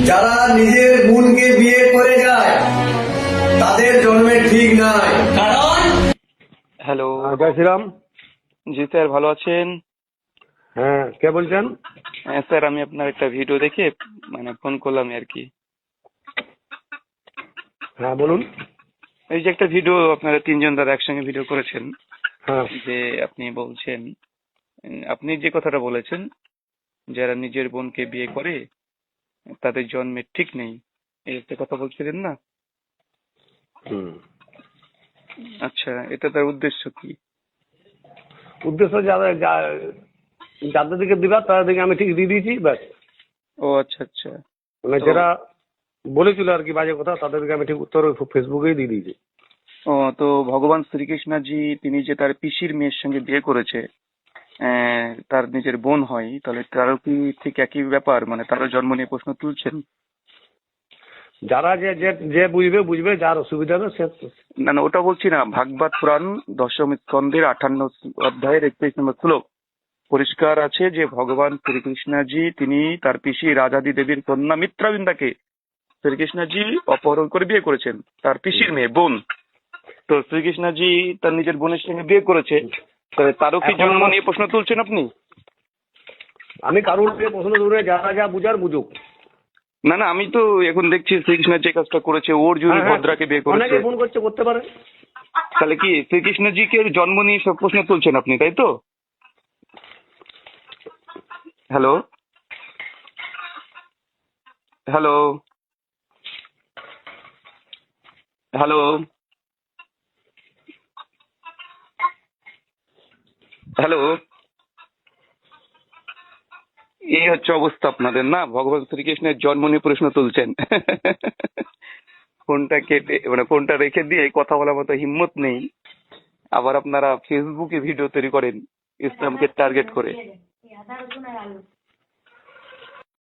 যারা নিজের বোনকে বিয়ে করে যায় তাদের জন্মের ঠিক নাই। কারণ হ্যালো। জয় শ্রীরাম। জি স্যার, ভালো আছেন? হ্যাঁ, কে বলছেন? হ্যাঁ স্যার, আমি আপনার একটা ভিডিও দেখে ফোন করলাম আর কি। হ্যাঁ বলুন। এই যে একটা ভিডিও আপনারা তিনজন দাদা একসঙ্গে ভিডিও করেছেন, হ্যাঁ যে আপনি বলছেন, আপনি যে কথাটা বলেছেন, যারা নিজের বোনকে বিয়ে করে তাদের জন্মের ঠিক নেই, এই একটা কথা বলছিলেন না? হুম। আচ্ছা, এটা তার উদ্দেশ্য কি? উদ্দেশ্য যাদের দিকে দিবা তাদের দিকে আমি ঠিক দিয়ে দিয়েছি, ব্যাস। ও আচ্ছা আচ্ছা। মানে তো- যারা বলেছিল আর কি বাজে কথা, তাদেরকে আমি ঠিক উত্তর ফেসবুকেই দিয়ে দিয়েছি। ও তো ভগবান শ্রীকৃষ্ণজি তিনি যে তার পিসির মেয়ের সঙ্গে বিয়ে করেছে, তার নিজের বোন হয়, তাহলে তারও কি ঠিক একই ব্যাপার, মানে তারও জন্ম নিয়ে প্রশ্ন তুলছেন? যারা যে যে যে বুঝবে বুঝবে, যার অসুবিধা হবে সে। না না, ওটা বলছি না। ভাগবত পুরাণ দশম স্কন্ধের 58 অধ্যায়ের 31 নম্বর শ্লোক পরিষ্কার আছে যে ভগবান শ্রীকৃষ্ণজি তিনি তার পিসি রাজাদি দেবীর কন্যা মিত্রাবিন্দাকে শ্রীকৃষ্ণজি অপহরণ করে বিয়ে করেছেন, তার পিসির মেয়ে বোন। তো শ্রীকৃষ্ণজি তার নিজের বোনের সঙ্গে বিয়ে করেছে, তাহলে তারও কি জন্ম নিয়ে প্রশ্ন তুলছেন আপনি? আমি কারোর দিয়ে প্রশ্ন দূরে, যারা যা বুঝার বুঝুক। না না, আমি তো এখন দেখছি শ্রীকৃষ্ণ যে কাজটা করেছে, অর্জুন ভদ্রাকে বিয়ে করেছে, অনেকে ফোন করতে পারে। তাহলে কি শ্রীকৃষ্ণজিকে জন্ম নিয়ে সব প্রশ্ন তুলছেন আপনি, তাই তো? হ্যালো হ্যালো হ্যালো হ্যালো, এই হচ্ছে অবস্থা আপনাদের, না? ভগবান শ্রীকৃষ্ণের জন্ম নিয়ে প্রশ্ন তুলছেন। ফোনটা কেটে ফোনটা রেখে দিয়ে কথা বলার মতো হিম্মত নেই, আবার আপনারা ফেসবুকে ভিডিও তৈরি করেন ইসলামকে টার্গেট করে।